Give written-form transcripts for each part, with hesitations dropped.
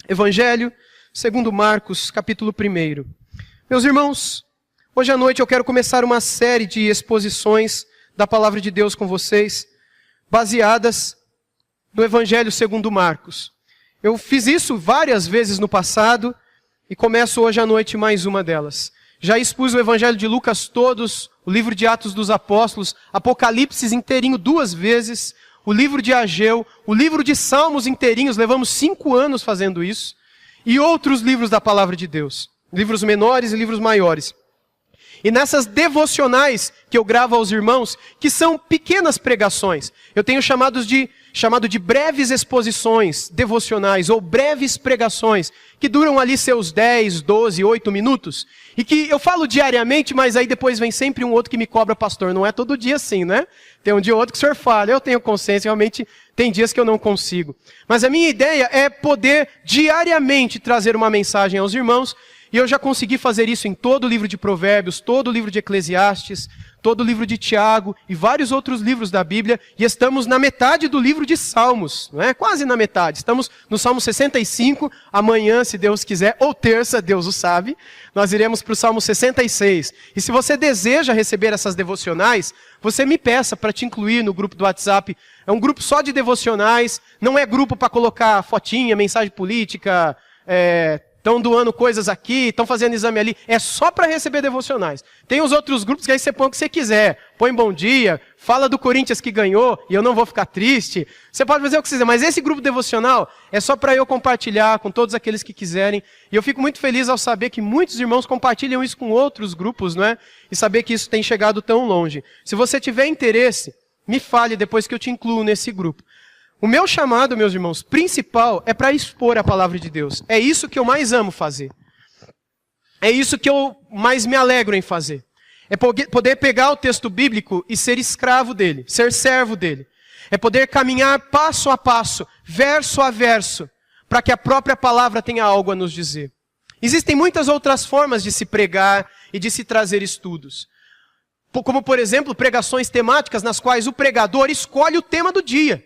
Evangelho segundo Marcos, capítulo 1. Meus irmãos, hoje à noite eu quero começar uma série de exposições da Palavra de Deus com vocês, baseadas no Evangelho segundo Marcos. Eu fiz isso várias vezes no passado e começo hoje à noite mais uma delas. Já expus o Evangelho de Lucas todos, o livro de Atos dos Apóstolos, Apocalipse inteirinho 2 vezes, o livro de Ageu, o livro de Salmos inteirinhos, levamos 5 anos fazendo isso, e outros livros da Palavra de Deus, livros menores e livros maiores. E nessas devocionais que eu gravo aos irmãos, que são pequenas pregações, eu tenho chamado de breves exposições devocionais, ou breves pregações, que duram ali seus 10, 12, 8 minutos, e que eu falo diariamente, mas aí depois vem sempre um outro que me cobra, pastor, não é todo dia assim, né? Tem um dia ou outro que o senhor fala, eu tenho consciência, realmente tem dias que eu não consigo. Mas a minha ideia é poder diariamente trazer uma mensagem aos irmãos, e eu já consegui fazer isso em todo o livro de Provérbios, todo o livro de Eclesiastes, todo o livro de Tiago e vários outros livros da Bíblia, e estamos na metade do livro de Salmos, não é? Quase na metade. Estamos no Salmo 65, amanhã, se Deus quiser, ou terça, Deus o sabe, nós iremos para o Salmo 66. E se você deseja receber essas devocionais, você me peça para te incluir no grupo do WhatsApp. É um grupo só de devocionais, não é grupo para colocar fotinha, mensagem política, estão doando coisas aqui, estão fazendo exame ali. É só para receber devocionais. Tem os outros grupos que aí você põe o que você quiser. Põe bom dia, fala do Corinthians que ganhou e eu não vou ficar triste. Você pode fazer o que você quiser, mas esse grupo devocional é só para eu compartilhar com todos aqueles que quiserem. E eu fico muito feliz ao saber que muitos irmãos compartilham isso com outros grupos, não é? E saber que isso tem chegado tão longe. Se você tiver interesse, me fale depois que eu te incluo nesse grupo. O meu chamado, meus irmãos, principal é para expor a palavra de Deus. É isso que eu mais amo fazer. É isso que eu mais me alegro em fazer. É poder pegar o texto bíblico e ser escravo dele, ser servo dele. É poder caminhar passo a passo, verso a verso, para que a própria palavra tenha algo a nos dizer. Existem muitas outras formas de se pregar e de se trazer estudos. Como, por exemplo, pregações temáticas nas quais o pregador escolhe o tema do dia.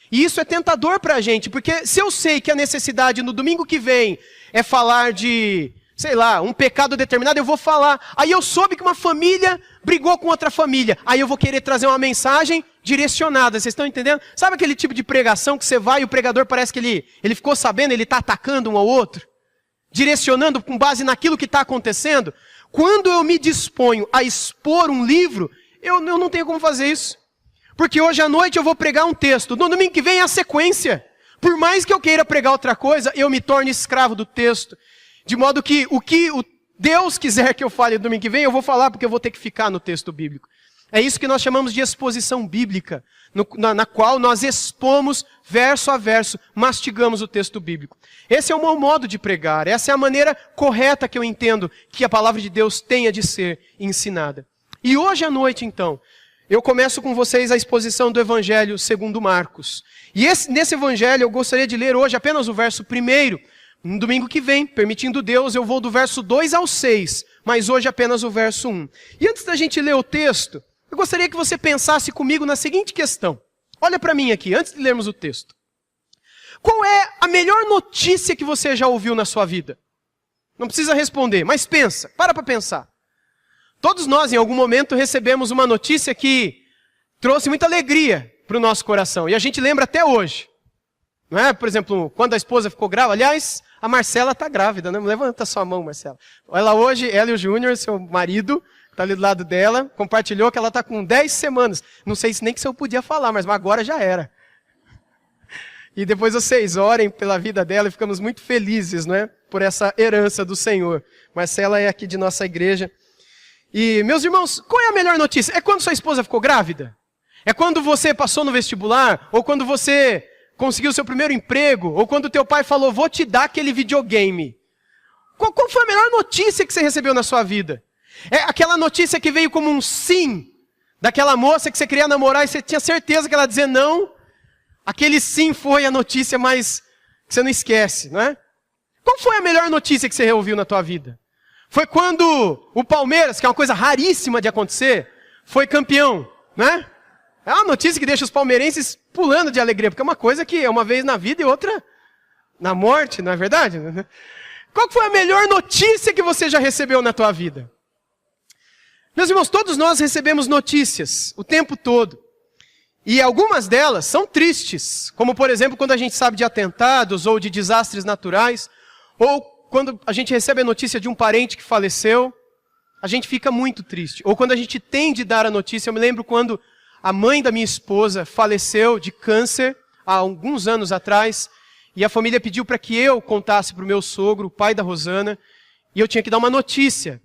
E isso é tentador para a gente, porque se eu sei que a necessidade no domingo que vem é falar de, sei lá, um pecado determinado, eu vou falar. Aí eu soube que uma família brigou com outra família. Aí eu vou querer trazer uma mensagem direcionada. Vocês estão entendendo? Sabe aquele tipo de pregação que você vai e o pregador parece que ele ficou sabendo, ele está atacando um ao outro? Direcionando com base naquilo que está acontecendo? Quando eu me disponho a expor um livro, eu não tenho como fazer isso. Porque hoje à noite eu vou pregar um texto. No domingo que vem é a sequência. Por mais que eu queira pregar outra coisa, eu me torno escravo do texto. De modo que o Deus quiser que eu fale no domingo que vem, eu vou falar porque eu vou ter que ficar no texto bíblico. É isso que nós chamamos de exposição bíblica, na qual nós expomos verso a verso, mastigamos o texto bíblico. Esse é o meu modo de pregar. Essa é a maneira correta que eu entendo que a palavra de Deus tenha de ser ensinada. E hoje à noite, então, eu começo com vocês a exposição do Evangelho segundo Marcos. E nesse Evangelho eu gostaria de ler hoje apenas o verso 1. No domingo que vem, permitindo Deus, eu vou do verso 2 ao 6. Mas hoje apenas o verso 1. E antes da gente ler o texto, eu gostaria que você pensasse comigo na seguinte questão. Olha para mim aqui, antes de lermos o texto. Qual é a melhor notícia que você já ouviu na sua vida? Não precisa responder, mas pensa, para pensar. Todos nós, em algum momento, recebemos uma notícia que trouxe muita alegria para o nosso coração. E a gente lembra até hoje. Não é? Por exemplo, quando a esposa ficou grávida. Aliás, a Marcela está grávida, né? Levanta sua mão, Marcela. Ela hoje, ela e o Júnior, seu marido, está ali do lado dela, compartilhou que ela está com 10 semanas. Não sei nem se eu podia falar, mas agora já era. E depois vocês orem pela vida dela e ficamos muito felizes, não é? Por essa herança do Senhor. Marcela é aqui de nossa igreja. E, meus irmãos, qual é a melhor notícia? É quando sua esposa ficou grávida? É quando você passou no vestibular? Ou quando você conseguiu seu primeiro emprego? Ou quando teu pai falou, vou te dar aquele videogame? Qual foi a melhor notícia que você recebeu na sua vida? É aquela notícia que veio como um sim, daquela moça que você queria namorar e você tinha certeza que ela ia dizer não? Aquele sim foi a notícia mais que você não esquece, não é? Qual foi a melhor notícia que você ouviu na tua vida? Foi quando o Palmeiras, que é uma coisa raríssima de acontecer, foi campeão, né? É uma notícia que deixa os palmeirenses pulando de alegria, porque é uma coisa que é uma vez na vida e outra na morte, não é verdade? Qual foi a melhor notícia que você já recebeu na tua vida? Meus irmãos, todos nós recebemos notícias o tempo todo. E algumas delas são tristes, como por exemplo quando a gente sabe de atentados ou de desastres naturais, ou quando a gente recebe a notícia de um parente que faleceu, a gente fica muito triste. Ou quando a gente tem de dar a notícia, eu me lembro quando a mãe da minha esposa faleceu de câncer há alguns anos atrás, e a família pediu para que eu contasse para o meu sogro, o pai da Rosana, e eu tinha que dar uma notícia.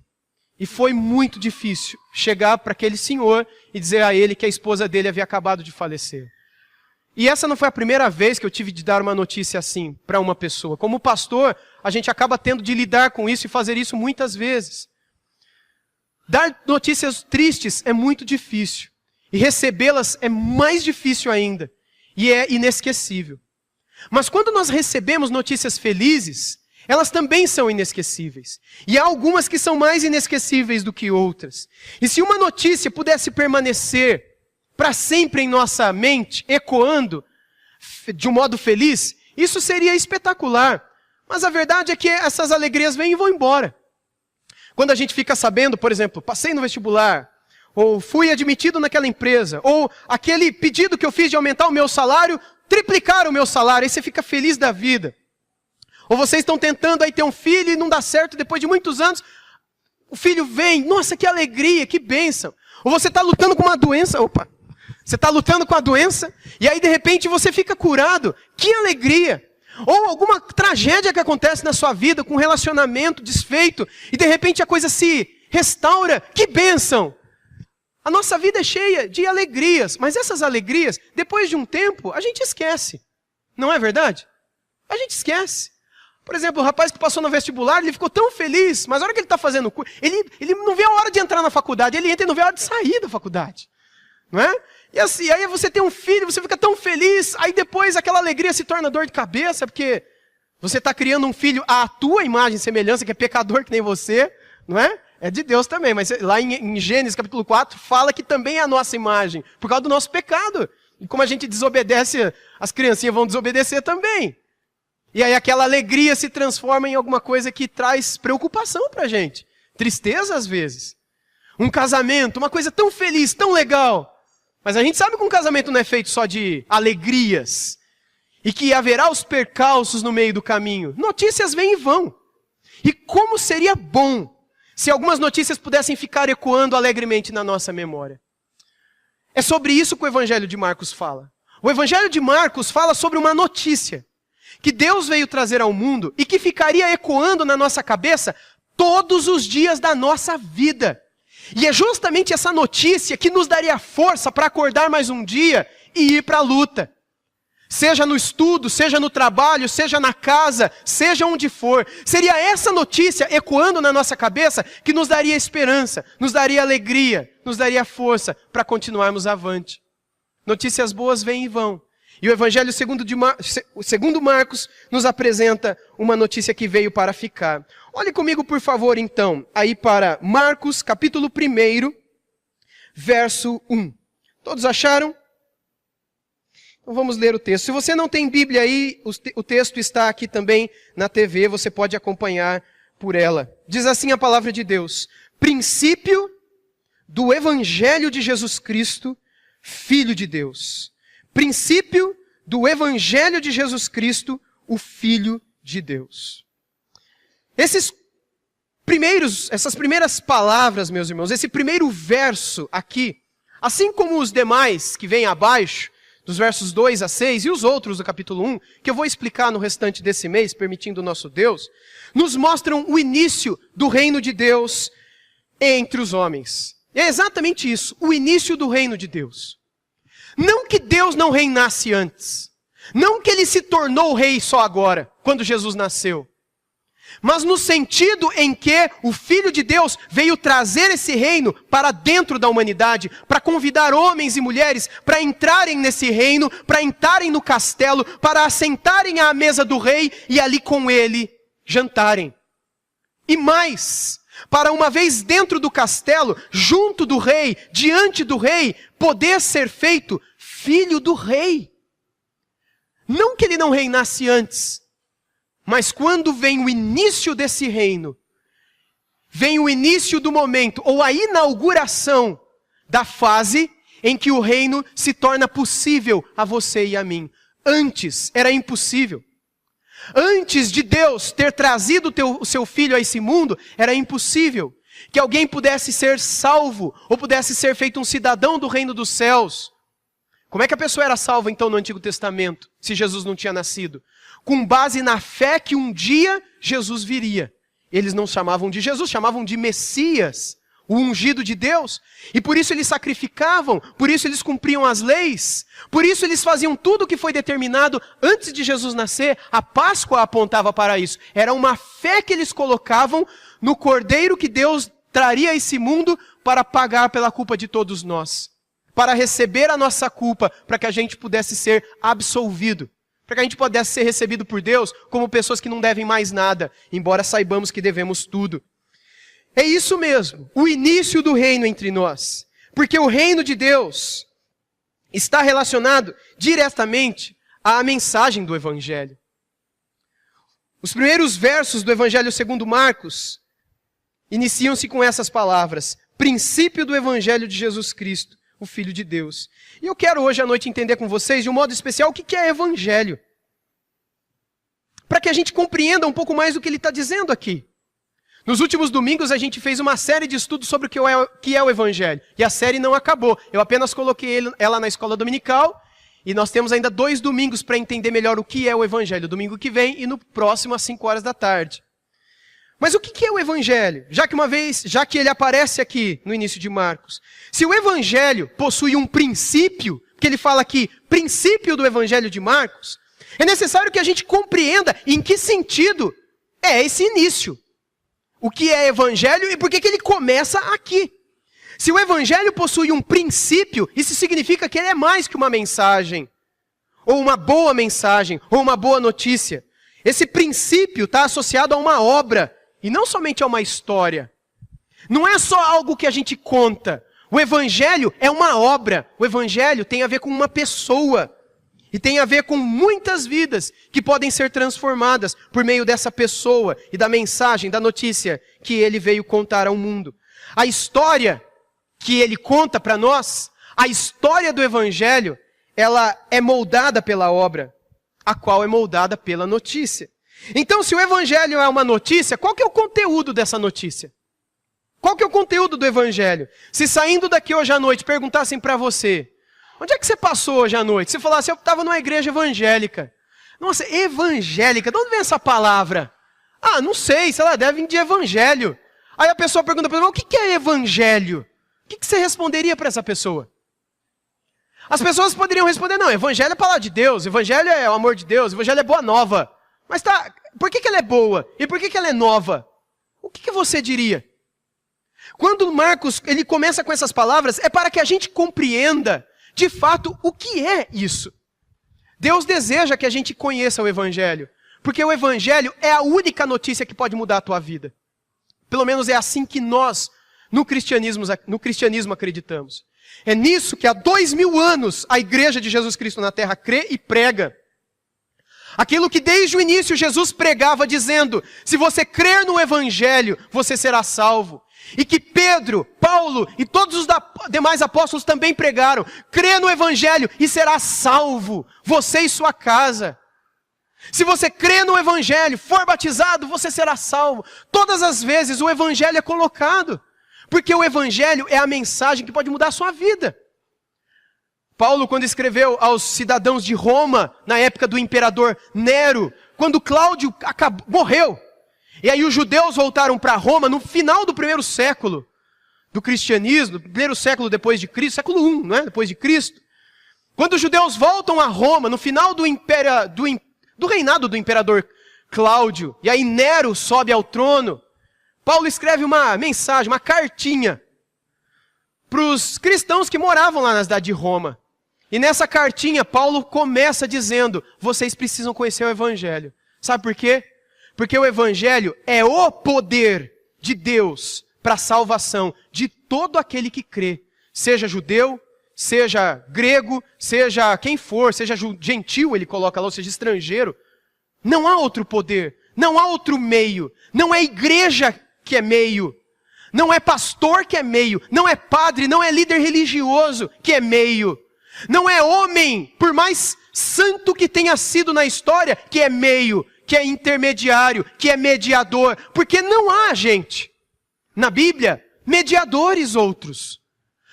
E foi muito difícil chegar para aquele senhor e dizer a ele que a esposa dele havia acabado de falecer. E essa não foi a primeira vez que eu tive de dar uma notícia assim para uma pessoa. Como pastor, a gente acaba tendo de lidar com isso e fazer isso muitas vezes. Dar notícias tristes é muito difícil. E recebê-las é mais difícil ainda. E é inesquecível. Mas quando nós recebemos notícias felizes, elas também são inesquecíveis. E há algumas que são mais inesquecíveis do que outras. E se uma notícia pudesse permanecer para sempre em nossa mente, ecoando de um modo feliz, isso seria espetacular. Mas a verdade é que essas alegrias vêm e vão embora. Quando a gente fica sabendo, por exemplo, passei no vestibular, ou fui admitido naquela empresa, ou aquele pedido que eu fiz de aumentar o meu salário, triplicar o meu salário, aí você fica feliz da vida. Ou vocês estão tentando aí ter um filho e não dá certo, depois de muitos anos, o filho vem, nossa, que alegria, que bênção. Ou você está lutando com uma doença, você está lutando com a doença, e aí de repente você fica curado, que alegria. Ou alguma tragédia que acontece na sua vida, com um relacionamento desfeito, e de repente a coisa se restaura, que bênção. A nossa vida é cheia de alegrias, mas essas alegrias, depois de um tempo, a gente esquece. Não é verdade? A gente esquece. Por exemplo, o rapaz que passou no vestibular, ele ficou tão feliz, mas a hora que ele está fazendo o curso, ele não vê a hora de entrar na faculdade, ele entra e não vê a hora de sair da faculdade. Não é? E assim, aí você tem um filho, você fica tão feliz, aí depois aquela alegria se torna dor de cabeça, porque você está criando um filho à tua imagem e semelhança, que é pecador que nem você, não é? É de Deus também, mas lá em Gênesis capítulo 4, fala que também é a nossa imagem, por causa do nosso pecado. E como a gente desobedece, as criancinhas vão desobedecer também. E aí aquela alegria se transforma em alguma coisa que traz preocupação pra gente. Tristeza às vezes. Um casamento, uma coisa tão feliz, tão legal. Mas a gente sabe que um casamento não é feito só de alegrias. E que haverá os percalços no meio do caminho. Notícias vêm e vão. E como seria bom se algumas notícias pudessem ficar ecoando alegremente na nossa memória. É sobre isso que o Evangelho de Marcos fala. O Evangelho de Marcos fala sobre uma notícia que Deus veio trazer ao mundo e que ficaria ecoando na nossa cabeça todos os dias da nossa vida. E é justamente essa notícia que nos daria força para acordar mais um dia e ir para a luta. Seja no estudo, seja no trabalho, seja na casa, seja onde for. Seria essa notícia ecoando na nossa cabeça que nos daria esperança, nos daria alegria, nos daria força para continuarmos avante. Notícias boas vêm e vão. E o Evangelho segundo Marcos nos apresenta uma notícia que veio para ficar. Olhe comigo, por favor, então, aí para Marcos, capítulo 1, verso 1. Todos acharam? Então vamos ler o texto. Se você não tem Bíblia aí, o texto está aqui também na TV, você pode acompanhar por ela. Diz assim a palavra de Deus: princípio do Evangelho de Jesus Cristo, Filho de Deus. Princípio do Evangelho de Jesus Cristo, o Filho de Deus. Essas primeiras palavras, meus irmãos, esse primeiro verso aqui, assim como os demais que vêm abaixo, dos versos 2 a 6, e os outros do capítulo 1, que eu vou explicar no restante desse mês, permitindo o nosso Deus, nos mostram o início do reino de Deus entre os homens. E é exatamente isso, o início do reino de Deus. Não que Deus não reinasse antes, não que ele se tornou rei só agora, quando Jesus nasceu, mas no sentido em que o Filho de Deus veio trazer esse reino para dentro da humanidade, para convidar homens e mulheres para entrarem nesse reino, para entrarem no castelo, para assentarem à mesa do rei e ali com ele jantarem. E mais, para uma vez dentro do castelo, junto do rei, diante do rei, poder ser feito filho do rei. Não que ele não reinasse antes, mas quando vem o início desse reino, vem o início do momento, ou a inauguração da fase em que o reino se torna possível a você e a mim. Antes era impossível. Antes de Deus ter trazido o seu filho a esse mundo, era impossível que alguém pudesse ser salvo, ou pudesse ser feito um cidadão do reino dos céus. Como é que a pessoa era salva então no Antigo Testamento, se Jesus não tinha nascido? Com base na fé que um dia Jesus viria. Eles não chamavam de Jesus, chamavam de Messias, o ungido de Deus. E por isso eles sacrificavam, por isso eles cumpriam as leis, por isso eles faziam tudo o que foi determinado antes de Jesus nascer. A Páscoa apontava para isso. Era uma fé que eles colocavam no Cordeiro que Deus traria a esse mundo para pagar pela culpa de todos nós. Para receber a nossa culpa, para que a gente pudesse ser absolvido. Para que a gente pudesse ser recebido por Deus como pessoas que não devem mais nada, embora saibamos que devemos tudo. É isso mesmo, o início do reino entre nós. Porque o reino de Deus está relacionado diretamente à mensagem do Evangelho. Os primeiros versos do Evangelho segundo Marcos iniciam-se com essas palavras: princípio do Evangelho de Jesus Cristo, o Filho de Deus. E eu quero hoje à noite entender com vocês, de um modo especial, o que é Evangelho. Para que a gente compreenda um pouco mais do que ele está dizendo aqui. Nos últimos domingos a gente fez uma série de estudos sobre o que é o Evangelho. E a série não acabou. Eu apenas coloquei ela na escola dominical. E nós temos ainda 2 domingos para entender melhor o que é o Evangelho. Domingo que vem e no próximo às 5 horas da tarde. Mas o que é o Evangelho? Já que ele aparece aqui no início de Marcos. Se o Evangelho possui um princípio, porque ele fala aqui, princípio do Evangelho de Marcos, é necessário que a gente compreenda em que sentido é esse início. O que é Evangelho e por que ele começa aqui. Se o Evangelho possui um princípio, isso significa que ele é mais que uma mensagem, ou uma boa mensagem, ou uma boa notícia. Esse princípio está associado a uma obra, e não somente a uma história. Não é só algo que a gente conta. O Evangelho é uma obra. O Evangelho tem a ver com uma pessoa. E tem a ver com muitas vidas que podem ser transformadas por meio dessa pessoa e da mensagem, da notícia que ele veio contar ao mundo. A história que ele conta para nós, a história do Evangelho, ela é moldada pela obra, a qual é moldada pela notícia. Então, se o Evangelho é uma notícia, qual que é o conteúdo dessa notícia? Qual que é o conteúdo do Evangelho? Se saindo daqui hoje à noite perguntassem para você, onde é que você passou hoje à noite? Você falasse, eu estava numa igreja evangélica. Nossa, evangélica, de onde vem essa palavra? Ah, não sei lá, deve vir de evangelho. Aí a pessoa pergunta para você, o que é evangelho? O que você responderia para essa pessoa? As pessoas poderiam responder, não, evangelho é a palavra de Deus, evangelho é o amor de Deus, evangelho é boa nova. Mas tá, por que ela é boa? E por que ela é nova? O que você diria? Quando Marcos ele começa com essas palavras, é para que a gente compreenda, de fato, o que é isso. Deus deseja que a gente conheça o Evangelho, porque o Evangelho é a única notícia que pode mudar a tua vida. Pelo menos é assim que nós, no cristianismo acreditamos. É nisso que há 2000 anos a Igreja de Jesus Cristo na Terra crê e prega. Aquilo que desde o início Jesus pregava dizendo, se você crer no Evangelho, você será salvo. E que Pedro, Paulo e todos os demais apóstolos também pregaram, crê no Evangelho e será salvo, você e sua casa. Se você crê no Evangelho, for batizado, você será salvo. Todas as vezes o Evangelho é colocado, porque o Evangelho é a mensagem que pode mudar a sua vida. Paulo, quando escreveu aos cidadãos de Roma, na época do imperador Nero, quando Cláudio morreu, e aí os judeus voltaram para Roma no final do 1º século do cristianismo, 1º século depois de Cristo, século I, não é? Depois de Cristo. Quando os judeus voltam a Roma, no final do reinado do imperador Cláudio, e aí Nero sobe ao trono, Paulo escreve uma mensagem, uma cartinha, para os cristãos que moravam lá na cidade de Roma. E nessa cartinha, Paulo começa dizendo, vocês precisam conhecer o Evangelho. Sabe por quê? Porque o evangelho é o poder de Deus para a salvação de todo aquele que crê. Seja judeu, seja grego, seja quem for, seja gentil, ele coloca lá, ou seja, estrangeiro. Não há outro poder, não há outro meio. Não é igreja que é meio. Não é pastor que é meio. Não é padre, não é líder religioso que é meio. Não é homem, por mais santo que tenha sido na história, que é meio, que é intermediário, que é mediador. Porque não há, gente, na Bíblia, mediadores outros.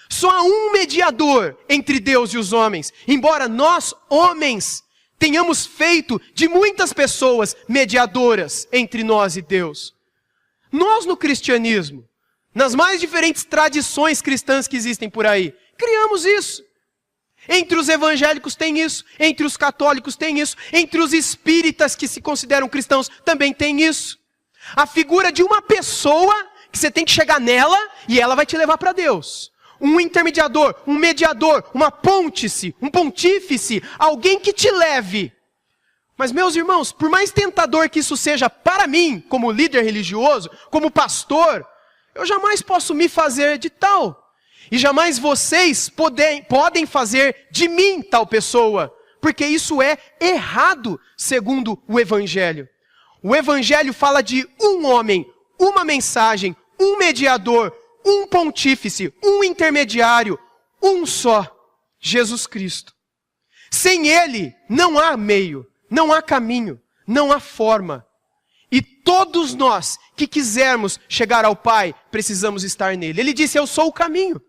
Só há um mediador entre Deus e os homens. Embora nós, homens, tenhamos feito de muitas pessoas mediadoras entre nós e Deus. Nós no cristianismo, nas mais diferentes tradições cristãs que existem por aí, criamos isso. Entre os evangélicos tem isso, entre os católicos tem isso, entre os espíritas que se consideram cristãos também tem isso. A figura de uma pessoa que você tem que chegar nela e ela vai te levar para Deus. Um intermediador, um mediador, uma pontífice, um pontífice, alguém que te leve. Mas meus irmãos, por mais tentador que isso seja para mim, como líder religioso, como pastor, eu jamais posso me fazer de tal. E jamais vocês podem fazer de mim tal pessoa. Porque isso é errado, segundo o Evangelho. O Evangelho fala de um homem, uma mensagem, um mediador, um pontífice, um intermediário, um só, Jesus Cristo. Sem Ele não há meio, não há caminho, não há forma. E todos nós que quisermos chegar ao Pai, precisamos estar nele. Ele disse, eu sou o caminho,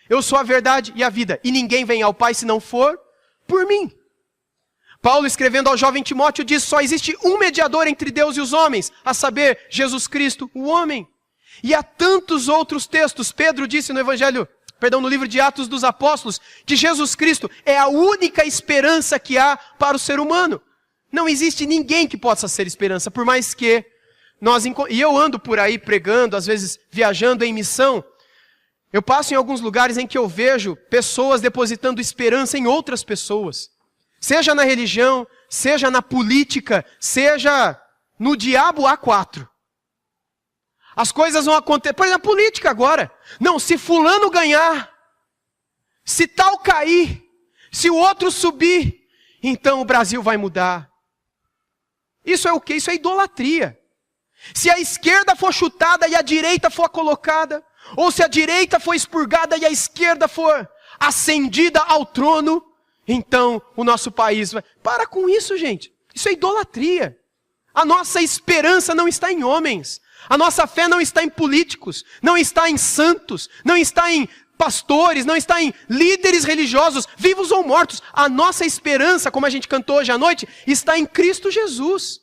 eu sou a verdade e a vida, e ninguém vem ao Pai se não for por mim. Paulo, escrevendo ao jovem Timóteo, diz, só existe um mediador entre Deus e os homens, a saber, Jesus Cristo, o homem. E há tantos outros textos. Pedro disse no livro de Atos dos Apóstolos, que Jesus Cristo é a única esperança que há para o ser humano. Não existe ninguém que possa ser esperança, por mais que e eu ando por aí pregando, às vezes viajando em missão, eu passo em alguns lugares em que eu vejo pessoas depositando esperança em outras pessoas. Seja na religião, seja na política, seja no diabo A4. As coisas vão acontecer, por exemplo, na política agora. Não, se fulano ganhar, se tal cair, se o outro subir, então o Brasil vai mudar. Isso é o quê? Isso é idolatria. Se a esquerda for chutada e a direita for colocada, ou se a direita for expurgada e a esquerda for ascendida ao trono, então o nosso país vai... Para com isso, gente. Isso é idolatria. A nossa esperança não está em homens. A nossa fé não está em políticos, não está em santos, não está em pastores, não está em líderes religiosos, vivos ou mortos. A nossa esperança, como a gente cantou hoje à noite, está em Cristo Jesus.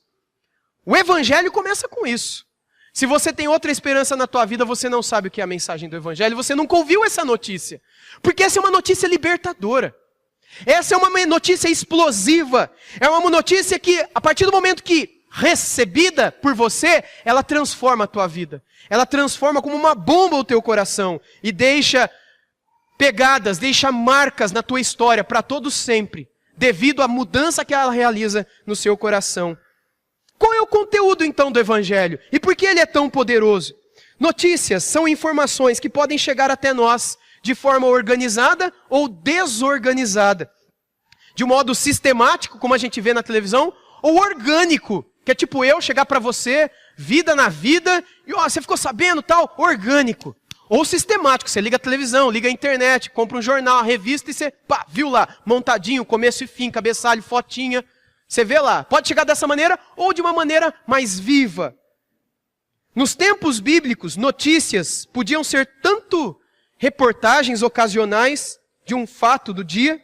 O Evangelho começa com isso. Se você tem outra esperança na tua vida, você não sabe o que é a mensagem do Evangelho, você nunca ouviu essa notícia. Porque essa é uma notícia libertadora. Essa é uma notícia explosiva. É uma notícia que, a partir do momento que recebida por você, ela transforma a tua vida. Ela transforma como uma bomba o teu coração e deixa pegadas, deixa marcas na tua história para todo sempre, devido à mudança que ela realiza no seu coração. Qual é o conteúdo então do Evangelho? E por que ele é tão poderoso? Notícias são informações que podem chegar até nós de forma organizada ou desorganizada. De um modo sistemático, como a gente vê na televisão, ou orgânico, que é tipo eu chegar para você, vida na vida, e ó, você ficou sabendo tal, orgânico. Ou sistemático, você liga a televisão, liga a internet, compra um jornal, uma revista e você, pá, viu lá, montadinho, começo e fim, cabeçalho, fotinha. Você vê lá, pode chegar dessa maneira ou de uma maneira mais viva. Nos tempos bíblicos, notícias podiam ser tanto reportagens ocasionais de um fato do dia,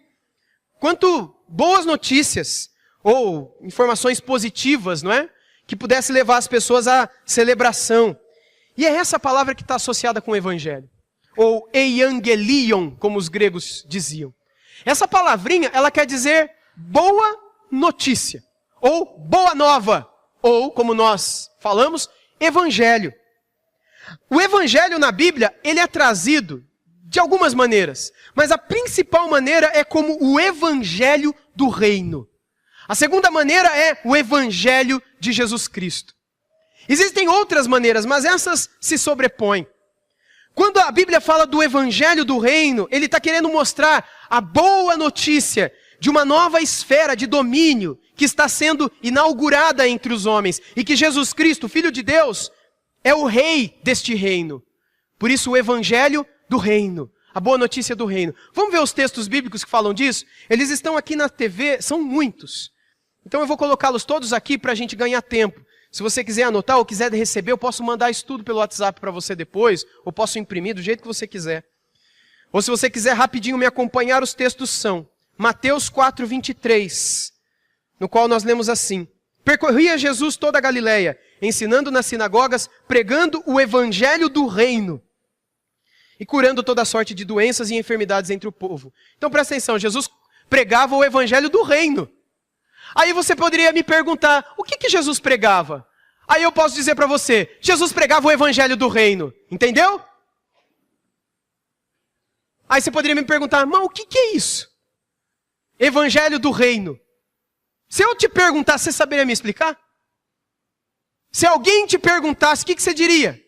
quanto boas notícias ou informações positivas, não é? Que pudesse levar as pessoas à celebração. E é essa palavra que está associada com o Evangelho. Ou euangelion, como os gregos diziam. Essa palavrinha, ela quer dizer boa notícia. Ou boa nova. Ou, como nós falamos, Evangelho. O Evangelho na Bíblia, ele é trazido de algumas maneiras. Mas a principal maneira é como o Evangelho do Reino. A segunda maneira é o Evangelho de Jesus Cristo. Existem outras maneiras, mas essas se sobrepõem. Quando a Bíblia fala do evangelho do reino, ele está querendo mostrar a boa notícia de uma nova esfera de domínio que está sendo inaugurada entre os homens e que Jesus Cristo, Filho de Deus, é o rei deste reino. Por isso o evangelho do reino, a boa notícia do reino. Vamos ver os textos bíblicos que falam disso? Eles estão aqui na TV, são muitos. Então eu vou colocá-los todos aqui para a gente ganhar tempo. Se você quiser anotar ou quiser receber, eu posso mandar isso tudo pelo WhatsApp para você depois, ou posso imprimir do jeito que você quiser. Ou se você quiser rapidinho me acompanhar, os textos são Mateus 4:23, no qual nós lemos assim: Percorria Jesus toda a Galileia, ensinando nas sinagogas, pregando o evangelho do reino e curando toda sorte de doenças e enfermidades entre o povo. Então presta atenção, Jesus pregava o evangelho do reino. Aí você poderia me perguntar, o que Jesus pregava? Aí eu posso dizer para você, Jesus pregava o evangelho do reino. Entendeu? Aí você poderia me perguntar, mas o que é isso? Evangelho do reino. Se eu te perguntar, você saberia me explicar? Se alguém te perguntasse, o que você diria?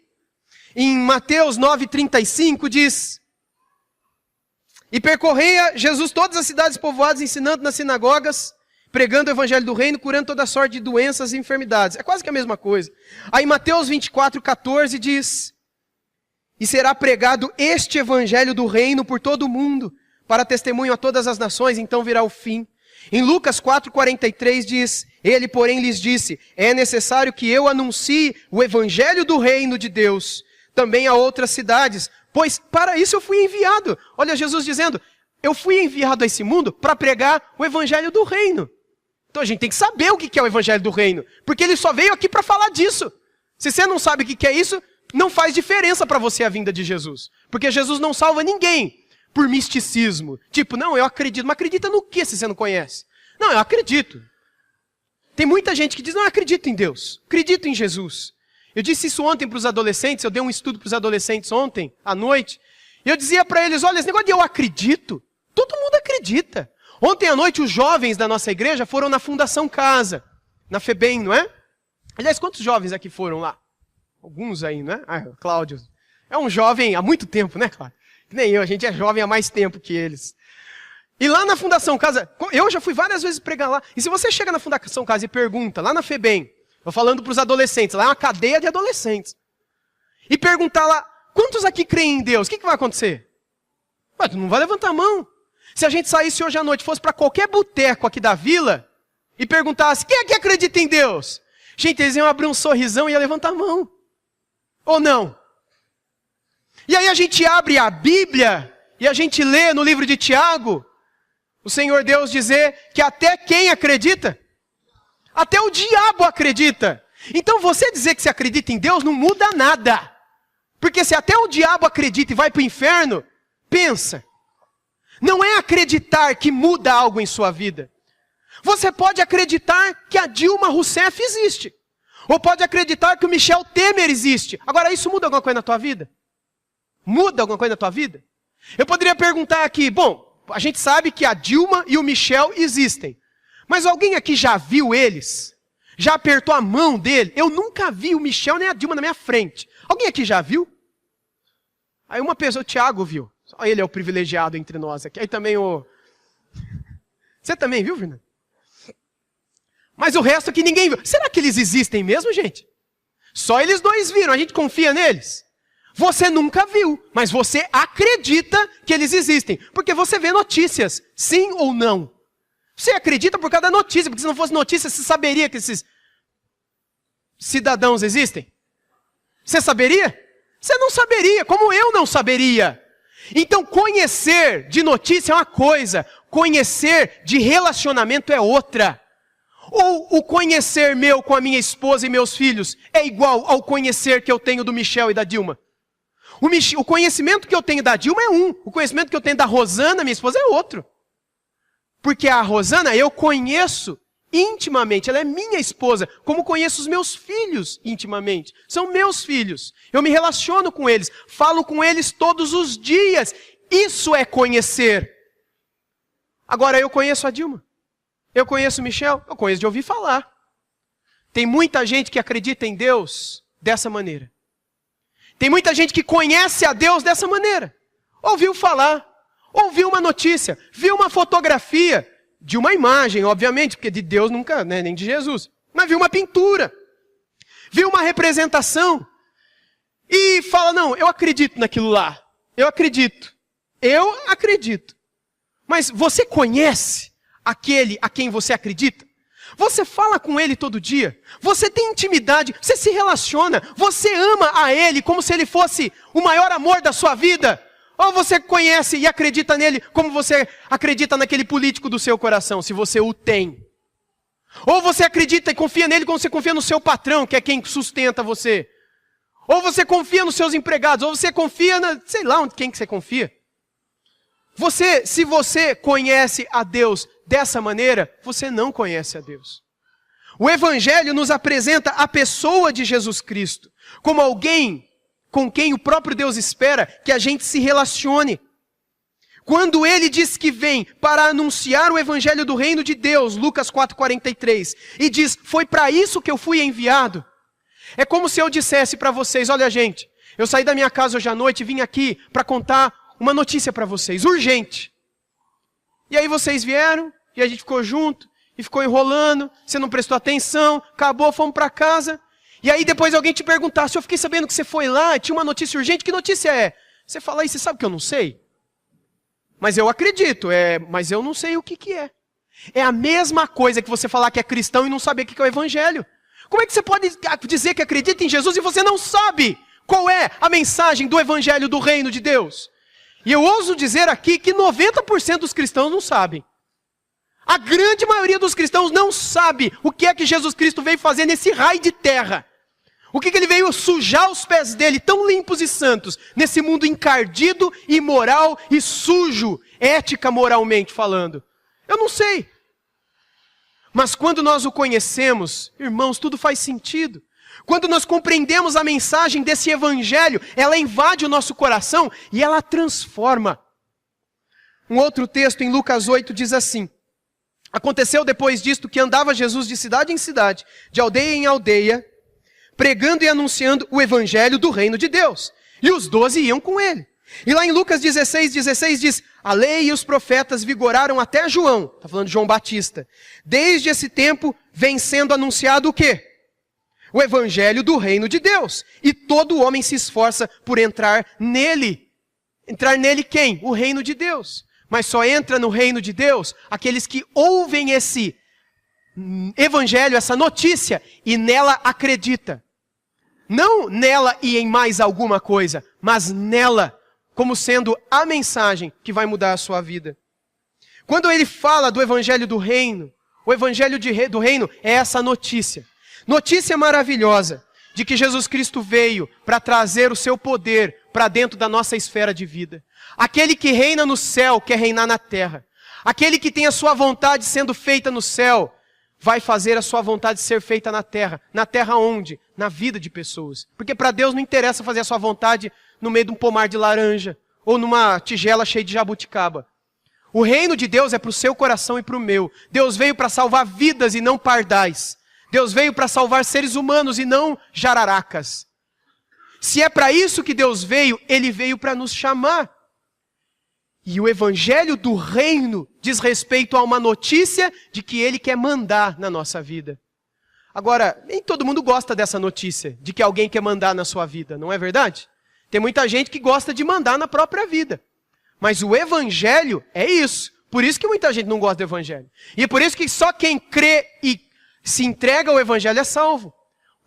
Em Mateus 9:35 diz: E percorria Jesus todas as cidades povoadas, ensinando nas sinagogas, pregando o evangelho do reino, curando toda sorte de doenças e enfermidades. É quase que a mesma coisa. Aí Mateus 24:14 diz: E será pregado este evangelho do reino por todo o mundo, para testemunho a todas as nações, então virá o fim. Em Lucas 4:43 diz: Ele, porém, lhes disse: É necessário que eu anuncie o evangelho do reino de Deus também a outras cidades, pois para isso eu fui enviado. Olha Jesus dizendo, eu fui enviado a esse mundo para pregar o evangelho do reino. Então a gente tem que saber o que é o evangelho do reino, porque ele só veio aqui para falar disso. Se você não sabe o que é isso, não faz diferença para você a vinda de Jesus. Porque Jesus não salva ninguém por misticismo. Tipo, não, eu acredito. Mas acredita no que se você não conhece? Não, eu acredito. Tem muita gente que diz, não, eu acredito em Deus. Acredito em Jesus. Eu disse isso ontem para os adolescentes, eu dei um estudo para os adolescentes ontem, à noite. E eu dizia para eles, olha, esse negócio de eu acredito, todo mundo acredita. Ontem à noite os jovens da nossa igreja foram na Fundação Casa, na FEBEM, não é? Aliás, quantos jovens aqui foram lá? Alguns aí, não é? Ah, Cláudio. É um jovem há muito tempo, né, Cláudio? Que nem eu, a gente é jovem há mais tempo que eles. E lá na Fundação Casa, eu já fui várias vezes pregar lá. E se você chega na Fundação Casa e pergunta, lá na FEBEM, eu falando para os adolescentes, lá é uma cadeia de adolescentes. E perguntar lá, quantos aqui creem em Deus? O que vai acontecer? Mas tu não vai levantar a mão. Se a gente saísse hoje à noite, fosse para qualquer boteco aqui da vila, e perguntasse, quem aqui acredita em Deus? Gente, eles iam abrir um sorrisão e ia levantar a mão. Ou não? E aí a gente abre a Bíblia, e a gente lê no livro de Tiago, o Senhor Deus dizer que até quem acredita? Até o diabo acredita. Então você dizer que você acredita em Deus não muda nada. Porque se até o diabo acredita e vai para o inferno, pensa. Não é acreditar que muda algo em sua vida. Você pode acreditar que a Dilma Rousseff existe. Ou pode acreditar que o Michel Temer existe. Agora, isso muda alguma coisa na tua vida? Muda alguma coisa na tua vida? Eu poderia perguntar aqui, bom, a gente sabe que a Dilma e o Michel existem. Mas alguém aqui já viu eles? Já apertou a mão dele? Eu nunca vi o Michel nem a Dilma na minha frente. Alguém aqui já viu? Aí uma pessoa, o Tiago viu. Só ele é o privilegiado entre nós aqui. Aí também o... Você também viu, Fernando? Mas o resto aqui ninguém viu. Será que eles existem mesmo, gente? Só eles dois viram, a gente confia neles. Você nunca viu, mas você acredita que eles existem. Porque você vê notícias, sim ou não. Você acredita por causa da notícia, porque se não fosse notícia, você saberia que esses cidadãos existem? Você saberia? Você não saberia, como eu não saberia. Então, conhecer de notícia é uma coisa, conhecer de relacionamento é outra. Ou o conhecer meu com a minha esposa e meus filhos é igual ao conhecer que eu tenho do Michel e da Dilma? O conhecimento que eu tenho da Dilma é um, o conhecimento que eu tenho da Rosana, minha esposa, é outro. Porque a Rosana eu conheço intimamente, ela é minha esposa, como conheço os meus filhos intimamente. São meus filhos, eu me relaciono com eles, falo com eles todos os dias. Isso é conhecer. Agora eu conheço a Dilma, eu conheço o Michel, eu conheço de ouvir falar. Tem muita gente que acredita em Deus dessa maneira. Tem muita gente que conhece a Deus dessa maneira. Ouviu falar, ouviu uma notícia, viu uma fotografia de uma imagem, obviamente, porque de Deus nunca, né, nem de Jesus. Mas viu uma pintura, viu uma representação e fala, não, eu acredito naquilo lá. Eu acredito. Mas você conhece aquele a quem você acredita? Você fala com ele todo dia? Você tem intimidade? Você se relaciona? Você ama a ele como se ele fosse o maior amor da sua vida? Ou você conhece e acredita nele como você acredita naquele político do seu coração, se você o tem? Ou você acredita e confia nele como você confia no seu patrão, que é quem sustenta você? Ou você confia nos seus empregados? Ou você confia sei lá quem que você confia? Se você conhece a Deus dessa maneira, você não conhece a Deus. O Evangelho nos apresenta a pessoa de Jesus Cristo como alguém com quem o próprio Deus espera que a gente se relacione. Quando ele diz que vem para anunciar o Evangelho do Reino de Deus, Lucas 4,43, e diz, foi para isso que eu fui enviado. É como se eu dissesse para vocês, olha gente, eu saí da minha casa hoje à noite e vim aqui para contar uma notícia para vocês, urgente. E aí vocês vieram, e a gente ficou junto, e ficou enrolando, você não prestou atenção, acabou, fomos para casa. E aí depois alguém te perguntar, se eu fiquei sabendo que você foi lá, tinha uma notícia urgente, que notícia é? Você fala, aí você sabe que eu não sei? Mas eu acredito, mas eu não sei o que é. É a mesma coisa que você falar que é cristão e não saber o que é o Evangelho. Como é que você pode dizer que acredita em Jesus e você não sabe qual é a mensagem do Evangelho do Reino de Deus? E eu ouso dizer aqui que 90% dos cristãos não sabem. A grande maioria dos cristãos não sabe o que é que Jesus Cristo veio fazer nesse raio de terra. O que ele veio sujar os pés dele, tão limpos e santos, nesse mundo encardido, imoral e sujo, ética moralmente falando. Eu não sei. Mas quando nós o conhecemos, irmãos, tudo faz sentido. Quando nós compreendemos a mensagem desse Evangelho, ela invade o nosso coração e ela transforma. Um outro texto em Lucas 8 diz assim, aconteceu depois disto que andava Jesus de cidade em cidade, de aldeia em aldeia, pregando e anunciando o Evangelho do Reino de Deus. E os 12 iam com ele. E lá em Lucas 16 diz, a lei e os profetas vigoraram até João, está falando de João Batista. Desde esse tempo vem sendo anunciado o quê? O Evangelho do Reino de Deus. E todo homem se esforça por entrar nele. Entrar nele quem? O Reino de Deus. Mas só entra no Reino de Deus aqueles que ouvem esse Evangelho, essa notícia, e nela acredita. Não nela e em mais alguma coisa, mas nela, como sendo a mensagem que vai mudar a sua vida. Quando ele fala do Evangelho do Reino, o Evangelho do Reino é essa notícia. Notícia maravilhosa de que Jesus Cristo veio para trazer o seu poder para dentro da nossa esfera de vida. Aquele que reina no céu quer reinar na terra. Aquele que tem a sua vontade sendo feita no céu, vai fazer a sua vontade ser feita na terra. Na terra onde? Na vida de pessoas. Porque para Deus não interessa fazer a sua vontade no meio de um pomar de laranja ou numa tigela cheia de jabuticaba. O reino de Deus é para o seu coração e para o meu. Deus veio para salvar vidas e não pardais. Deus veio para salvar seres humanos e não jararacas. Se é para isso que Deus veio, Ele veio para nos chamar. E o Evangelho do Reino diz respeito a uma notícia de que Ele quer mandar na nossa vida. Agora, nem todo mundo gosta dessa notícia, de que alguém quer mandar na sua vida, não é verdade? Tem muita gente que gosta de mandar na própria vida. Mas o Evangelho é isso. Por isso que muita gente não gosta do Evangelho. E é por isso que só quem crê e se entrega ao Evangelho é salvo.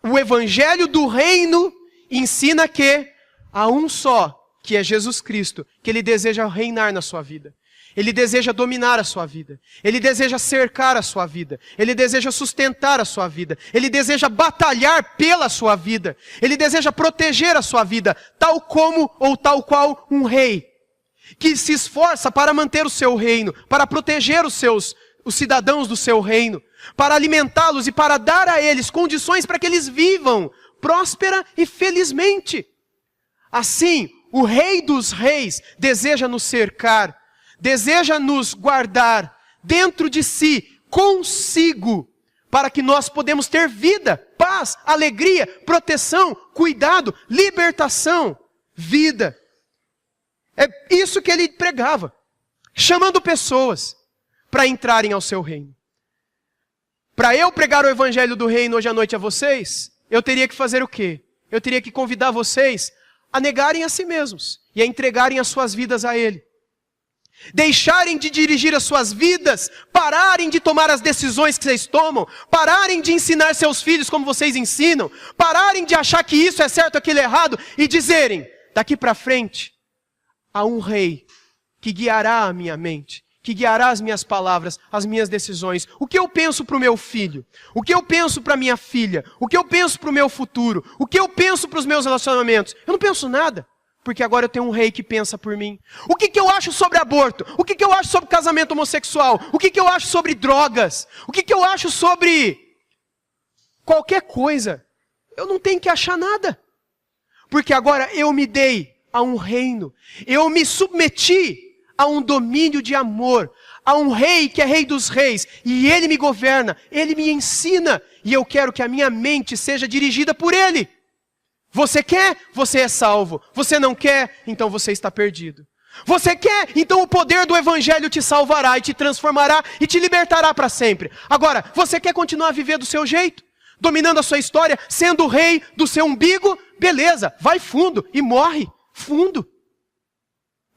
O Evangelho do Reino ensina que há um só, que é Jesus Cristo, que Ele deseja reinar na sua vida. Ele deseja dominar a sua vida. Ele deseja cercar a sua vida. Ele deseja sustentar a sua vida. Ele deseja batalhar pela sua vida. Ele deseja proteger a sua vida, tal como ou tal qual um rei, que se esforça para manter o seu reino, para proteger os cidadãos do seu reino, para alimentá-los e para dar a eles condições para que eles vivam próspera e felizmente. Assim, o Rei dos Reis deseja nos cercar, deseja nos guardar dentro de si, consigo, para que nós podemos ter vida, paz, alegria, proteção, cuidado, libertação, vida. É isso que ele pregava, chamando pessoas para entrarem ao seu reino. Para eu pregar o evangelho do reino hoje à noite a vocês, eu teria que fazer o quê? Eu teria que convidar vocês a negarem a si mesmos e a entregarem as suas vidas a Ele. Deixarem de dirigir as suas vidas, pararem de tomar as decisões que vocês tomam, pararem de ensinar seus filhos como vocês ensinam, pararem de achar que isso é certo, aquilo é errado, e dizerem, daqui para frente, há um rei que guiará a minha mente, que guiará as minhas palavras, as minhas decisões. O que eu penso para o meu filho? O que eu penso para minha filha? O que eu penso para o meu futuro? O que eu penso para os meus relacionamentos? Eu não penso nada, porque agora eu tenho um rei que pensa por mim. O que eu acho sobre aborto? O que eu acho sobre casamento homossexual? O que eu acho sobre drogas? O que eu acho sobre qualquer coisa? Eu não tenho que achar nada, porque agora eu me dei a um reino. Eu me submeti a um domínio de amor, a um rei que é rei dos reis, e ele me governa, ele me ensina, e eu quero que a minha mente seja dirigida por ele. Você quer? Você é salvo. Você não quer? Então você está perdido. Você quer? Então o poder do evangelho te salvará e te transformará e te libertará para sempre. Agora, você quer continuar a viver do seu jeito? Dominando a sua história, sendo o rei do seu umbigo? Beleza, vai fundo e morre fundo.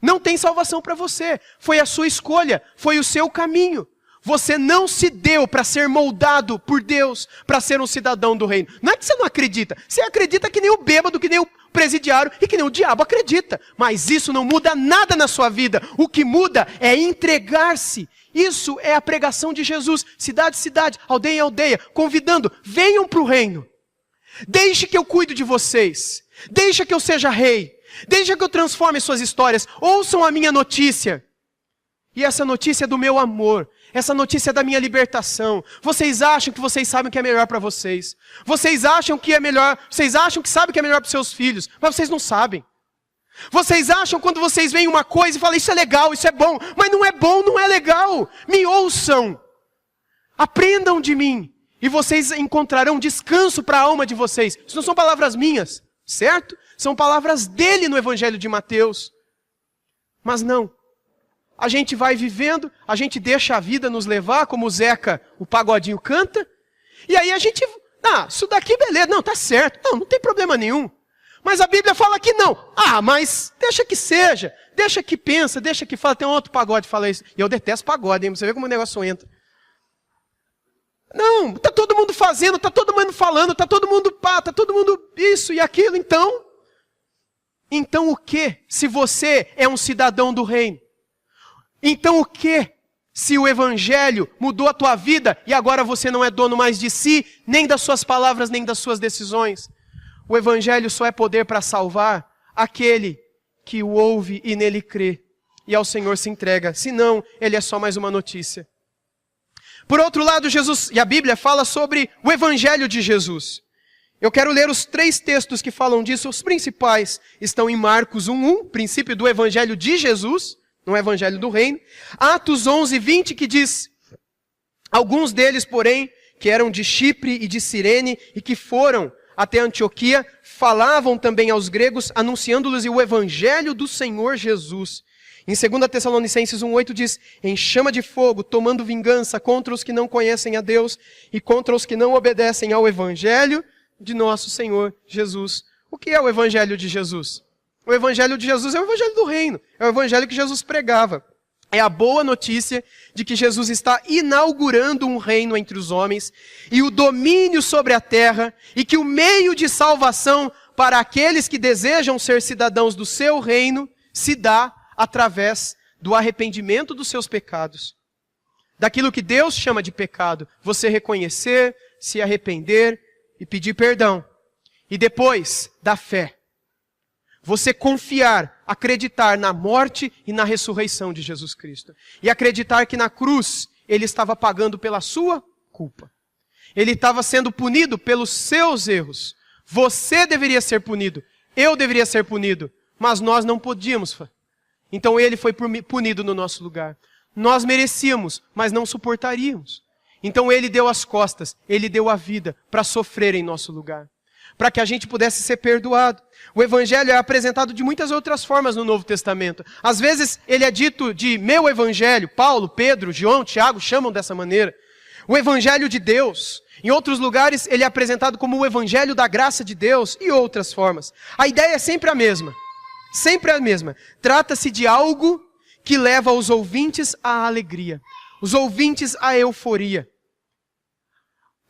Não tem salvação para você. Foi a sua escolha, foi o seu caminho. Você não se deu para ser moldado por Deus, para ser um cidadão do reino. Não é que você não acredita. Você acredita que nem o bêbado, que nem o presidiário e que nem o diabo acredita. Mas isso não muda nada na sua vida. O que muda é entregar-se. Isso é a pregação de Jesus. Cidade, cidade, aldeia, aldeia, convidando, venham para o reino. Deixe que eu cuide de vocês. Deixe que eu seja rei. Deixa que eu transforme suas histórias. Ouçam a minha notícia. E essa notícia é do meu amor. Essa notícia é da minha libertação. Vocês acham que vocês sabem o que é melhor para vocês. Vocês acham que é melhor. Vocês acham que sabem o que é melhor para os seus filhos. Mas vocês não sabem. Vocês acham quando vocês veem uma coisa e falam, isso é legal, isso é bom. Mas não é bom, não é legal. Me ouçam. Aprendam de mim. E vocês encontrarão descanso para a alma de vocês. Isso não são palavras minhas, certo? São palavras dele no Evangelho de Mateus. Mas não. A gente vai vivendo, a gente deixa a vida nos levar, como o Zeca, o pagodinho canta. E aí a gente, isso daqui beleza, não, tá certo. Não tem problema nenhum. Mas a Bíblia fala que não. Mas deixa que seja, deixa que pensa, deixa que fala. Tem um outro pagode que fala isso. E eu detesto pagode, hein? Você vê como o negócio entra. Não, tá todo mundo fazendo, tá todo mundo falando, tá todo mundo tá todo mundo isso e aquilo, então... Então o que se você é um cidadão do reino? Então o que se o evangelho mudou a tua vida e agora você não é dono mais de si, nem das suas palavras, nem das suas decisões? O evangelho só é poder para salvar aquele que o ouve e nele crê e ao Senhor se entrega. Senão, ele é só mais uma notícia. Por outro lado, Jesus e a Bíblia fala sobre o evangelho de Jesus. Eu quero ler os 3 textos que falam disso. Os principais estão em Marcos 1:1, princípio do evangelho de Jesus, no evangelho do reino. Atos 11:20, que diz, alguns deles, porém, que eram de Chipre e de Cirene e que foram até Antioquia, falavam também aos gregos, anunciando-lhes o evangelho do Senhor Jesus. Em 2 Tessalonicenses 1:8 diz, em chama de fogo, tomando vingança contra os que não conhecem a Deus e contra os que não obedecem ao evangelho de nosso Senhor Jesus. O que é o evangelho de Jesus? O evangelho de Jesus é o evangelho do reino. É o evangelho que Jesus pregava. É a boa notícia de que Jesus está inaugurando um reino entre os homens e o domínio sobre a terra e que o meio de salvação para aqueles que desejam ser cidadãos do seu reino se dá através do arrependimento dos seus pecados. Daquilo que Deus chama de pecado. Você reconhecer, se arrepender e pedir perdão. E depois, da fé. Você confiar, acreditar na morte e na ressurreição de Jesus Cristo. E acreditar que na cruz ele estava pagando pela sua culpa. Ele estava sendo punido pelos seus erros. Você deveria ser punido. Eu deveria ser punido. Mas nós não podíamos. Então ele foi punido no nosso lugar. Nós merecíamos, mas não suportaríamos. Então ele deu as costas, ele deu a vida para sofrer em nosso lugar, para que a gente pudesse ser perdoado. O evangelho é apresentado de muitas outras formas no Novo Testamento. Às vezes ele é dito de meu evangelho, Paulo, Pedro, João, Tiago chamam dessa maneira. O evangelho de Deus. Em outros lugares ele é apresentado como o evangelho da graça de Deus e outras formas. A ideia é sempre a mesma. Sempre a mesma. Trata-se de algo que leva os ouvintes à alegria, os ouvintes à euforia.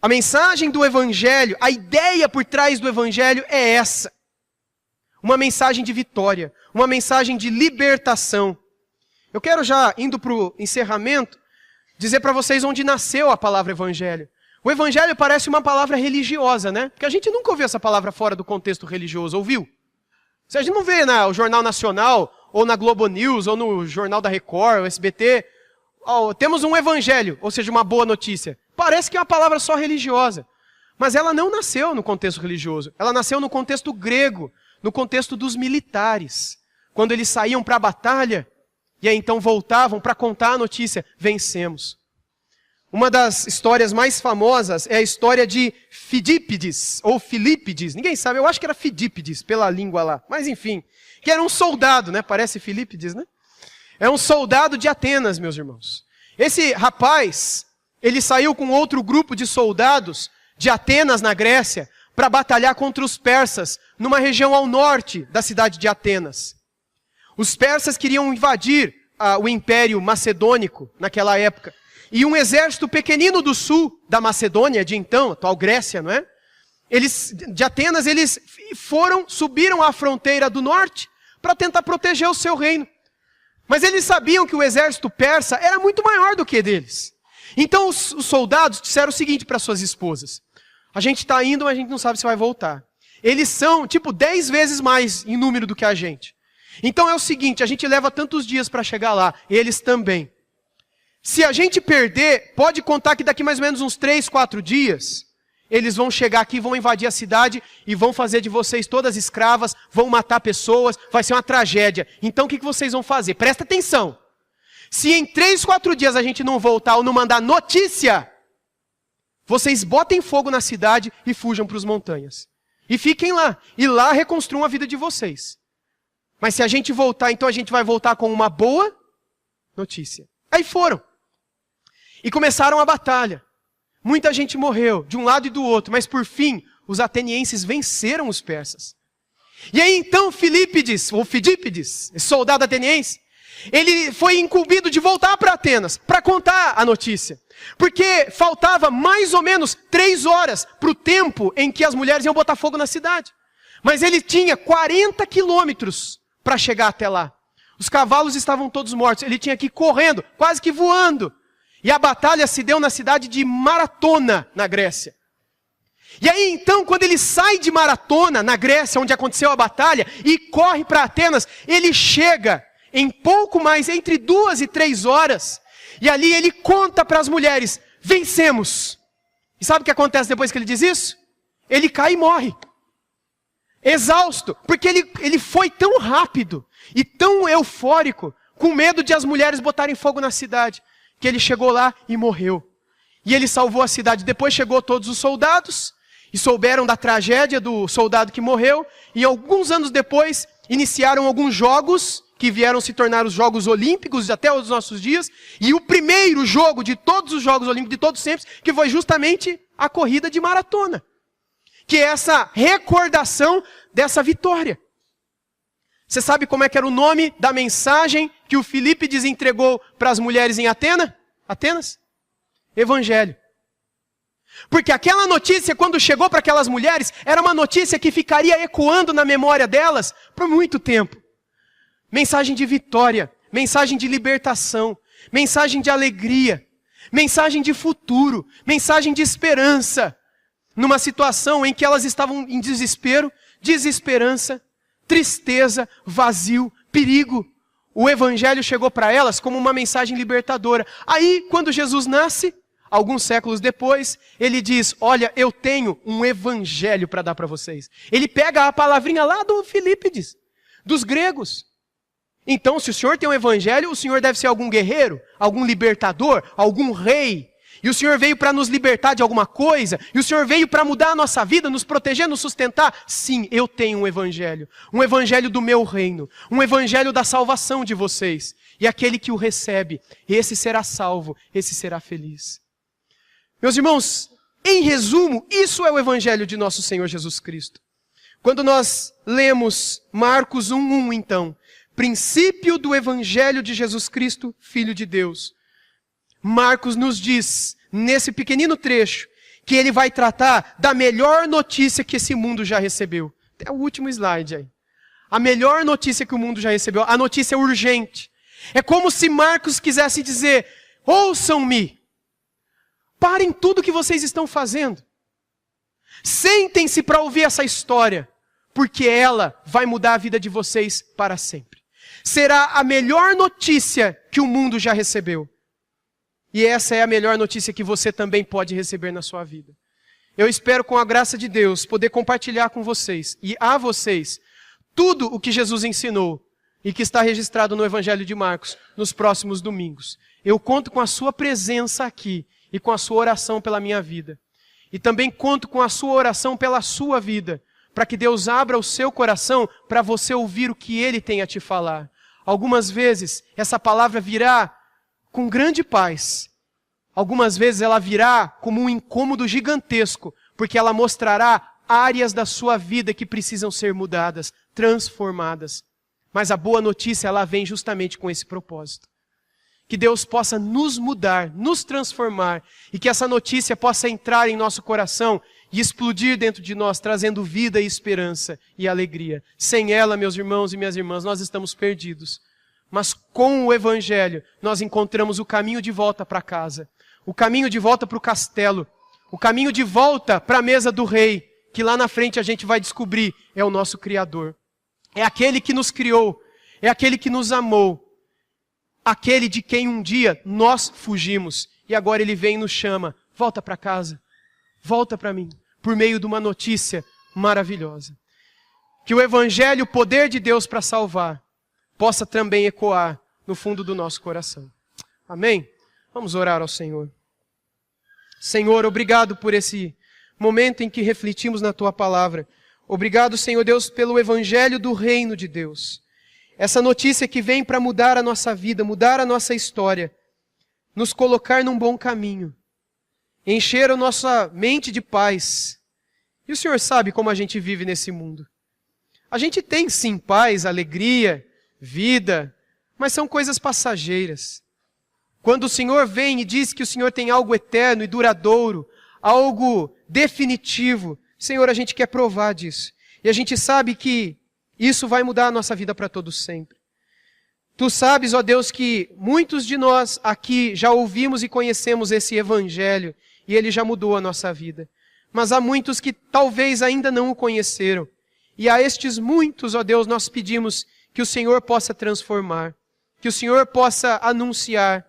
A mensagem do evangelho, a ideia por trás do evangelho é essa. Uma mensagem de vitória, uma mensagem de libertação. Eu quero já, indo para o encerramento, dizer para vocês onde nasceu a palavra evangelho. O evangelho parece uma palavra religiosa, né? Porque a gente nunca ouviu essa palavra fora do contexto religioso, ouviu? Se a gente não vê no Jornal Nacional, ou na Globo News, ou no Jornal da Record, o SBT, temos um evangelho, ou seja, uma boa notícia. Parece que é uma palavra só religiosa. Mas ela não nasceu no contexto religioso. Ela nasceu no contexto grego, no contexto dos militares. Quando eles saíam para a batalha, e aí então voltavam para contar a notícia, vencemos. Uma das histórias mais famosas é a história de Fidípides, ou Filípides, ninguém sabe, eu acho que era Fidípides, pela língua lá, mas enfim, que era um soldado, né? Parece Filípides, né? É um soldado de Atenas, meus irmãos. Esse rapaz, ele saiu com outro grupo de soldados de Atenas, na Grécia, para batalhar contra os persas, numa região ao norte da cidade de Atenas. Os persas queriam invadir o Império Macedônico naquela época. E um exército pequenino do sul da Macedônia, de então, atual Grécia, não é? De Atenas, eles subiram à fronteira do norte para tentar proteger o seu reino. Mas eles sabiam que o exército persa era muito maior do que deles. Então os soldados disseram o seguinte para suas esposas: a gente está indo, mas a gente não sabe se vai voltar. Eles são, 10 vezes mais em número do que a gente. Então é o seguinte, a gente leva tantos dias para chegar lá, eles também. Se a gente perder, pode contar que daqui mais ou menos uns 3, 4 dias, eles vão chegar aqui, vão invadir a cidade e vão fazer de vocês todas escravas, vão matar pessoas, vai ser uma tragédia. Então o que vocês vão fazer? Presta atenção. Se em 3, 4 dias a gente não voltar ou não mandar notícia, vocês botem fogo na cidade e fujam para as montanhas. E fiquem lá. E lá reconstruam a vida de vocês. Mas se a gente voltar, então a gente vai voltar com uma boa notícia. Aí foram. E começaram a batalha. Muita gente morreu, de um lado e do outro, mas por fim, os atenienses venceram os persas. E aí então Filípides, ou Fidípides, esse soldado ateniense, ele foi incumbido de voltar para Atenas, para contar a notícia. Porque faltava mais ou menos 3 horas para o tempo em que as mulheres iam botar fogo na cidade. Mas ele tinha 40 quilômetros para chegar até lá. Os cavalos estavam todos mortos, ele tinha que ir correndo, quase que voando. E a batalha se deu na cidade de Maratona, na Grécia. E aí então, quando ele sai de Maratona, na Grécia, onde aconteceu a batalha, e corre para Atenas, ele chega em pouco mais, entre 2 e 3 horas, e ali ele conta para as mulheres: vencemos. E sabe o que acontece depois que ele diz isso? Ele cai e morre. Exausto, porque ele foi tão rápido e tão eufórico, com medo de as mulheres botarem fogo na cidade, que ele chegou lá e morreu. E ele salvou a cidade. Depois chegou todos os soldados e souberam da tragédia do soldado que morreu. E alguns anos depois iniciaram alguns jogos que vieram se tornar os Jogos Olímpicos até os nossos dias. E o primeiro jogo de todos os Jogos Olímpicos de todos os tempos, que foi justamente a corrida de maratona. Que é essa recordação dessa vitória. Você sabe como é que era o nome da mensagem que o Filípides entregou para as mulheres em Atenas? Evangelho. Porque aquela notícia, quando chegou para aquelas mulheres, era uma notícia que ficaria ecoando na memória delas por muito tempo. Mensagem de vitória, mensagem de libertação, mensagem de alegria, mensagem de futuro, mensagem de esperança. Numa situação em que elas estavam em desespero, desesperança, tristeza, vazio, perigo. O evangelho chegou para elas como uma mensagem libertadora. Aí, quando Jesus nasce, alguns séculos depois, ele diz: olha, eu tenho um evangelho para dar para vocês. Ele pega a palavrinha lá do Filípides, dos gregos. Então, se o Senhor tem um evangelho, o Senhor deve ser algum guerreiro, algum libertador, algum rei. E o Senhor veio para nos libertar de alguma coisa? E o Senhor veio para mudar a nossa vida, nos proteger, nos sustentar? Sim, eu tenho um evangelho do meu reino, um evangelho da salvação de vocês. E aquele que o recebe, esse será salvo, esse será feliz. Meus irmãos, em resumo, isso é o evangelho de nosso Senhor Jesus Cristo. Quando nós lemos Marcos 1:1, então, princípio do evangelho de Jesus Cristo, Filho de Deus, Marcos nos diz, nesse pequenino trecho, que ele vai tratar da melhor notícia que esse mundo já recebeu. É o último slide aí. A melhor notícia que o mundo já recebeu, a notícia urgente. É como se Marcos quisesse dizer, ouçam-me, parem tudo o que vocês estão fazendo. Sentem-se para ouvir essa história, porque ela vai mudar a vida de vocês para sempre. Será a melhor notícia que o mundo já recebeu. E essa é a melhor notícia que você também pode receber na sua vida. Eu espero, com a graça de Deus, poder compartilhar com vocês e a vocês tudo o que Jesus ensinou e que está registrado no Evangelho de Marcos nos próximos domingos. Eu conto com a sua presença aqui e com a sua oração pela minha vida. E também conto com a sua oração pela sua vida, para que Deus abra o seu coração para você ouvir o que Ele tem a te falar. Algumas vezes essa palavra virá com grande paz. Algumas vezes ela virá como um incômodo gigantesco, porque ela mostrará áreas da sua vida que precisam ser mudadas, transformadas. Mas a boa notícia, ela vem justamente com esse propósito. Que Deus possa nos mudar, nos transformar, e que essa notícia possa entrar em nosso coração e explodir dentro de nós, trazendo vida e esperança e alegria. Sem ela, meus irmãos e minhas irmãs, nós estamos perdidos. Mas com o Evangelho, nós encontramos o caminho de volta para casa, o caminho de volta para o castelo, o caminho de volta para a mesa do rei, que lá na frente a gente vai descobrir é o nosso Criador. É aquele que nos criou, é aquele que nos amou, aquele de quem um dia nós fugimos, e agora Ele vem e nos chama, volta para casa, volta para mim, por meio de uma notícia maravilhosa. Que o Evangelho, o poder de Deus para salvar, possa também ecoar no fundo do nosso coração. Amém? Vamos orar ao Senhor. Senhor, obrigado por esse momento em que refletimos na Tua palavra. Obrigado, Senhor Deus, pelo Evangelho do Reino de Deus. Essa notícia que vem para mudar a nossa vida, mudar a nossa história, nos colocar num bom caminho, encher a nossa mente de paz. E o Senhor sabe como a gente vive nesse mundo. A gente tem sim paz, alegria, vida, mas são coisas passageiras. Quando o Senhor vem e diz que o Senhor tem algo eterno e duradouro, algo definitivo, Senhor, a gente quer provar disso. E a gente sabe que isso vai mudar a nossa vida para todos sempre. Tu sabes, ó Deus, que muitos de nós aqui já ouvimos e conhecemos esse Evangelho, e ele já mudou a nossa vida. Mas há muitos que talvez ainda não o conheceram. E a estes muitos, ó Deus, nós pedimos que o Senhor possa transformar, que o Senhor possa anunciar,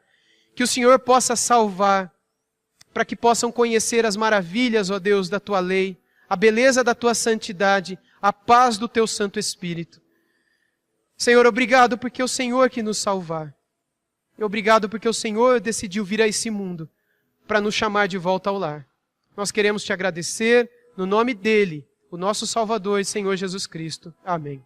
que o Senhor possa salvar, para que possam conhecer as maravilhas, ó Deus, da Tua lei, a beleza da Tua santidade, a paz do Teu Santo Espírito. Senhor, obrigado porque é o Senhor que nos salvar. E obrigado porque o Senhor decidiu vir a esse mundo para nos chamar de volta ao lar. Nós queremos Te agradecer no nome dEle, o nosso Salvador e Senhor Jesus Cristo. Amém.